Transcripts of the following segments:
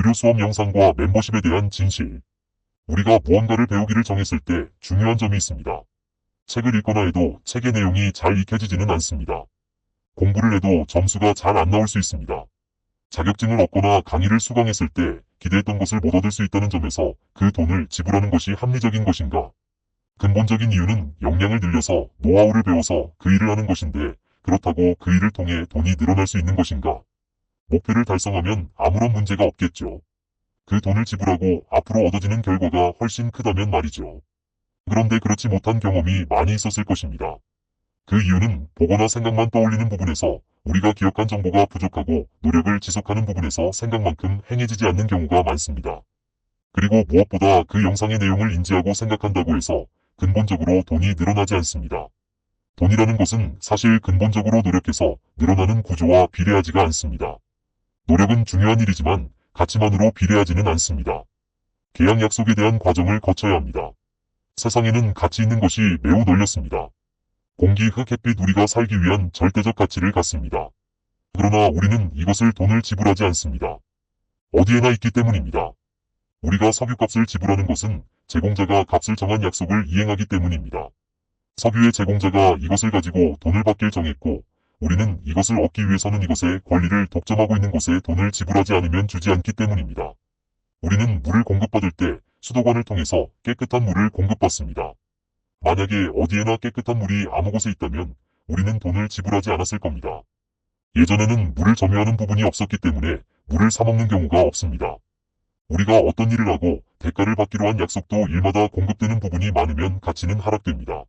유료 수업 영상과 멤버십에 대한 진실. 우리가 무언가를 배우기를 정했을 때 중요한 점이 있습니다. 책을 읽거나 해도 책의 내용이 잘 익혀지지는 않습니다. 공부를 해도 점수가 잘 안 나올 수 있습니다. 자격증을 얻거나 강의를 수강했을 때 기대했던 것을 못 얻을 수 있다는 점에서 그 돈을 지불하는 것이 합리적인 것인가? 근본적인 이유는 역량을 늘려서 노하우를 배워서 그 일을 하는 것인데 그렇다고 그 일을 통해 돈이 늘어날 수 있는 것인가? 목표를 달성하면 아무런 문제가 없겠죠. 그 돈을 지불하고 앞으로 얻어지는 결과가 훨씬 크다면 말이죠. 그런데 그렇지 못한 경험이 많이 있었을 것입니다. 그 이유는 보거나 생각만 떠올리는 부분에서 우리가 기억한 정보가 부족하고 노력을 지속하는 부분에서 생각만큼 행해지지 않는 경우가 많습니다. 그리고 무엇보다 그 영상의 내용을 인지하고 생각한다고 해서 근본적으로 돈이 늘어나지 않습니다. 돈이라는 것은 사실 근본적으로 노력해서 늘어나는 구조와 비례하지가 않습니다. 노력은 중요한 일이지만 가치만으로 비례하지는 않습니다. 계약 약속에 대한 과정을 거쳐야 합니다. 세상에는 가치 있는 것이 매우 널렸습니다. 공기, 흙, 햇빛 우리가 살기 위한 절대적 가치를 갖습니다. 그러나 우리는 이것을 돈을 지불하지 않습니다. 어디에나 있기 때문입니다. 우리가 석유값을 지불하는 것은 제공자가 값을 정한 약속을 이행하기 때문입니다. 석유의 제공자가 이것을 가지고 돈을 받길 정했고 우리는 이것을 얻기 위해서는 이것의 권리를 독점하고 있는 곳에 돈을 지불하지 않으면 주지 않기 때문입니다. 우리는 물을 공급받을 때 수도관을 통해서 깨끗한 물을 공급받습니다. 만약에 어디에나 깨끗한 물이 아무 곳에 있다면 우리는 돈을 지불하지 않았을 겁니다. 예전에는 물을 점유하는 부분이 없었기 때문에 물을 사먹는 경우가 없습니다. 우리가 어떤 일을 하고 대가를 받기로 한 약속도 일마다 공급되는 부분이 많으면 가치는 하락됩니다.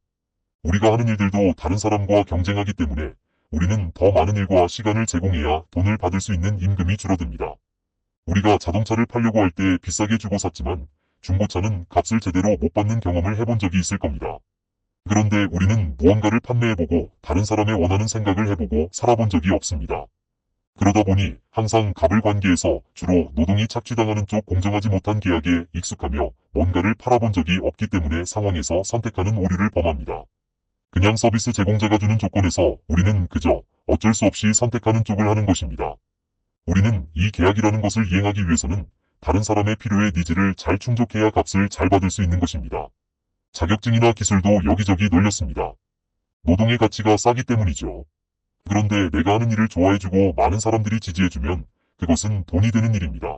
우리가 하는 일들도 다른 사람과 경쟁하기 때문에 우리는 더 많은 일과 시간을 제공해야 돈을 받을 수 있는 임금이 줄어듭니다. 우리가 자동차를 팔려고 할 때 비싸게 주고 샀지만 중고차는 값을 제대로 못 받는 경험을 해본 적이 있을 겁니다. 그런데 우리는 무언가를 판매해보고 다른 사람의 원하는 생각을 해보고 살아본 적이 없습니다. 그러다 보니 항상 갑을 관계에서 주로 노동이 착취당하는 쪽 공정하지 못한 계약에 익숙하며 뭔가를 팔아본 적이 없기 때문에 상황에서 선택하는 오류를 범합니다. 그냥 서비스 제공자가 주는 조건에서 우리는 그저 어쩔 수 없이 선택하는 쪽을 하는 것입니다. 우리는 이 계약이라는 것을 이행하기 위해서는 다른 사람의 필요의 니즈를 잘 충족해야 값을 잘 받을 수 있는 것입니다. 자격증이나 기술도 여기저기 널렸습니다. 노동의 가치가 싸기 때문이죠. 그런데 내가 하는 일을 좋아해주고 많은 사람들이 지지해주면 그것은 돈이 되는 일입니다.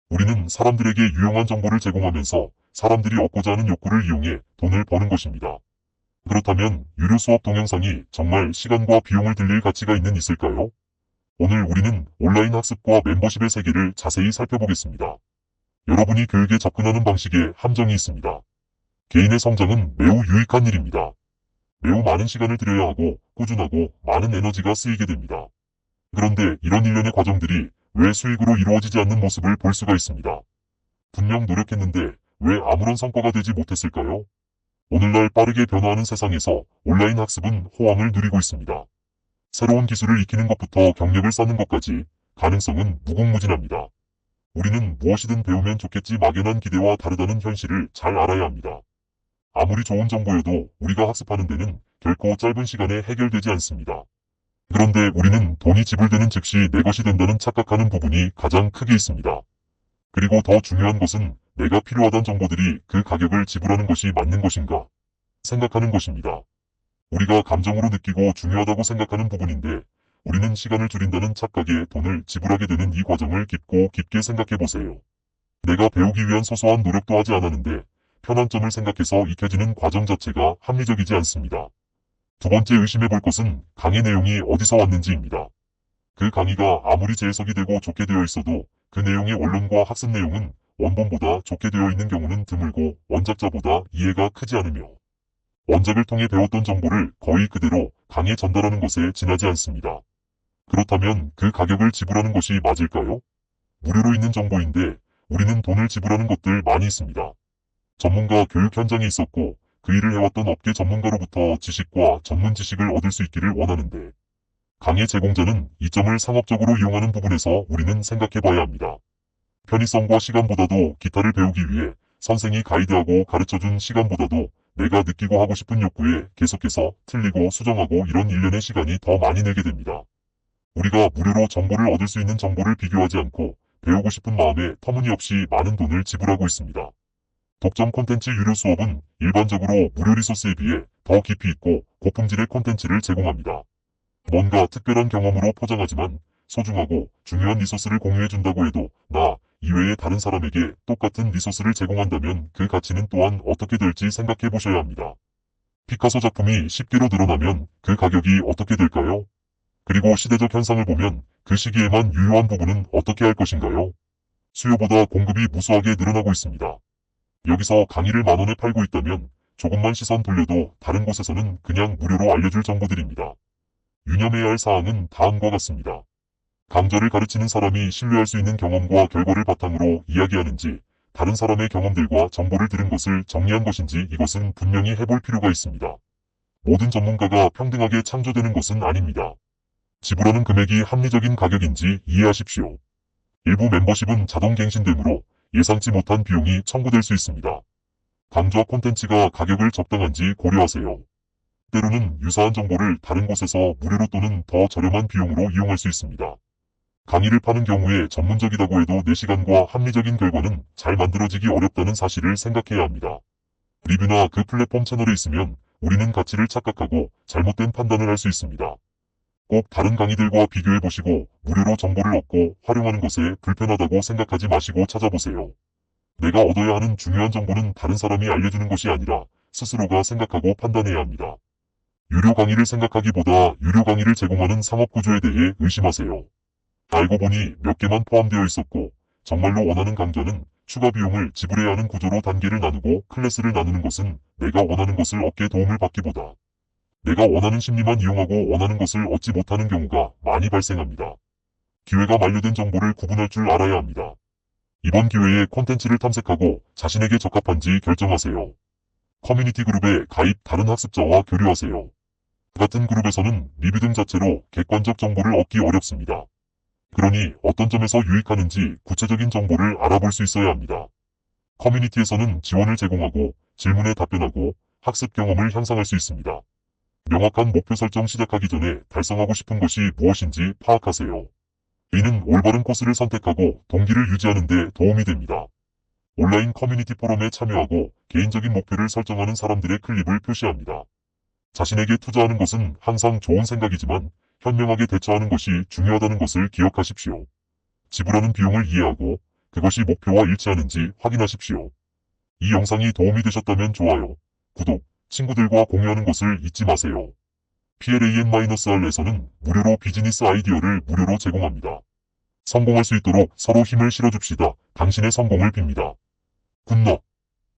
우리는 사람들에게 유용한 정보를 제공하면서 사람들이 얻고자 하는 욕구를 이용해 돈을 버는 것입니다. 그렇다면 유료 수업 동영상이 정말 시간과 비용을 들릴 가치가 있을까요? 오늘 우리는 온라인 학습과 멤버십의 세계를 자세히 살펴보겠습니다. 여러분이 교육에 접근하는 방식에 함정이 있습니다. 개인의 성장은 매우 유익한 일입니다. 매우 많은 시간을 들여야 하고 꾸준하고 많은 에너지가 쓰이게 됩니다. 그런데 이런 일련의 과정들이 왜 수익으로 이루어지지 않는 모습을 볼 수가 있습니다. 분명 노력했는데 왜 아무런 성과가 되지 못했을까요? 오늘날 빠르게 변화하는 세상에서 온라인 학습은 호황을 누리고 있습니다. 새로운 기술을 익히는 것부터 경력을 쌓는 것까지 가능성은 무궁무진합니다. 우리는 무엇이든 배우면 좋겠지 막연한 기대와 다르다는 현실을 잘 알아야 합니다. 아무리 좋은 정보여도 우리가 학습하는 데는 결코 짧은 시간에 해결되지 않습니다. 그런데 우리는 돈이 지불되는 즉시 내 것이 된다는 착각하는 부분이 가장 크게 있습니다. 그리고 더 중요한 것은 내가 필요하던 정보들이 그 가격을 지불하는 것이 맞는 것인가 생각하는 것입니다. 우리가 감정으로 느끼고 중요하다고 생각하는 부분인데 우리는 시간을 줄인다는 착각에 돈을 지불하게 되는 이 과정을 깊고 깊게 생각해 보세요. 내가 배우기 위한 소소한 노력도 하지 않았는데 편한 점을 생각해서 익혀지는 과정 자체가 합리적이지 않습니다. 두 번째 의심해 볼 것은 강의 내용이 어디서 왔는지입니다. 그 강의가 아무리 재해석이 되고 좋게 되어 있어도 그 내용의 원론과 학습 내용은 원본보다 좋게 되어 있는 경우는 드물고 원작자보다 이해가 크지 않으며 원작을 통해 배웠던 정보를 거의 그대로 강의에 전달하는 것에 지나지 않습니다. 그렇다면 그 가격을 지불하는 것이 맞을까요? 무료로 있는 정보인데 우리는 돈을 지불하는 것들 많이 있습니다. 전문가 교육 현장에 있었고 그 일을 해왔던 업계 전문가로부터 지식과 전문 지식을 얻을 수 있기를 원하는데 강의 제공자는 이 점을 상업적으로 이용하는 부분에서 우리는 생각해 봐야 합니다. 편의성과 시간보다도 기타를 배우기 위해 선생이 가이드하고 가르쳐준 시간보다도 내가 느끼고 하고 싶은 욕구에 계속해서 틀리고 수정하고 이런 일련의 시간이 더 많이 내게 됩니다. 우리가 무료로 정보를 얻을 수 있는 정보를 비교하지 않고 배우고 싶은 마음에 터무니없이 많은 돈을 지불하고 있습니다. 독점 콘텐츠 유료 수업은 일반적으로 무료 리소스에 비해 더 깊이 있고 고품질의 콘텐츠를 제공합니다. 뭔가 특별한 경험으로 포장하지만 소중하고 중요한 리소스를 공유해준다고 해도 나 이외의 다른 사람에게 똑같은 리소스를 제공한다면 그 가치는 또한 어떻게 될지 생각해 보셔야 합니다. 피카소 작품이 10개로 늘어나면 그 가격이 어떻게 될까요? 그리고 시대적 현상을 보면 그 시기에만 유효한 부분은 어떻게 할 것인가요? 수요보다 공급이 무수하게 늘어나고 있습니다. 여기서 강의를 만원에 팔고 있다면 조금만 시선 돌려도 다른 곳에서는 그냥 무료로 알려줄 정보들입니다. 유념해야 할 사항은 다음과 같습니다. 강좌를 가르치는 사람이 신뢰할 수 있는 경험과 결과를 바탕으로 이야기하는지, 다른 사람의 경험들과 정보를 들은 것을 정리한 것인지 이것은 분명히 해볼 필요가 있습니다. 모든 전문가가 평등하게 창조되는 것은 아닙니다. 지불하는 금액이 합리적인 가격인지 이해하십시오. 일부 멤버십은 자동 갱신되므로 예상치 못한 비용이 청구될 수 있습니다. 강좌 콘텐츠가 가격을 적당한지 고려하세요. 때로는 유사한 정보를 다른 곳에서 무료로 또는 더 저렴한 비용으로 이용할 수 있습니다. 강의를 파는 경우에 전문적이라고 해도 내 시간과 합리적인 결과는 잘 만들어지기 어렵다는 사실을 생각해야 합니다. 리뷰나 그 플랫폼 채널에 있으면 우리는 가치를 착각하고 잘못된 판단을 할 수 있습니다. 꼭 다른 강의들과 비교해보시고 무료로 정보를 얻고 활용하는 것에 불편하다고 생각하지 마시고 찾아보세요. 내가 얻어야 하는 중요한 정보는 다른 사람이 알려주는 것이 아니라 스스로가 생각하고 판단해야 합니다. 유료 강의를 생각하기보다 유료 강의를 제공하는 상업구조에 대해 의심하세요. 알고 보니 몇 개만 포함되어 있었고 정말로 원하는 강좌는 추가 비용을 지불해야 하는 구조로 단계를 나누고 클래스를 나누는 것은 내가 원하는 것을 얻게 도움을 받기보다 내가 원하는 심리만 이용하고 원하는 것을 얻지 못하는 경우가 많이 발생합니다. 기회가 만료된 정보를 구분할 줄 알아야 합니다. 이번 기회에 콘텐츠를 탐색하고 자신에게 적합한지 결정하세요. 커뮤니티 그룹에 가입 다른 학습자와 교류하세요. 같은 그룹에서는 리뷰 등 자체로 객관적 정보를 얻기 어렵습니다. 그러니 어떤 점에서 유익하는지 구체적인 정보를 알아볼 수 있어야 합니다. 커뮤니티에서는 지원을 제공하고 질문에 답변하고 학습 경험을 향상할 수 있습니다. 명확한 목표 설정 시작하기 전에 달성하고 싶은 것이 무엇인지 파악하세요. 이는 올바른 코스를 선택하고 동기를 유지하는 데 도움이 됩니다. 온라인 커뮤니티 포럼에 참여하고 개인적인 목표를 설정하는 사람들의 클립을 표시합니다. 자신에게 투자하는 것은 항상 좋은 생각이지만 현명하게 대처하는 것이 중요하다는 것을 기억하십시오. 지불하는 비용을 이해하고 그것이 목표와 일치하는지 확인하십시오. 이 영상이 도움이 되셨다면 좋아요, 구독, 친구들과 공유하는 것을 잊지 마세요. PLAN-R에서는 무료로 비즈니스 아이디어를 무료로 제공합니다. 성공할 수 있도록 서로 힘을 실어줍시다. 당신의 성공을 빕니다. 굿럭.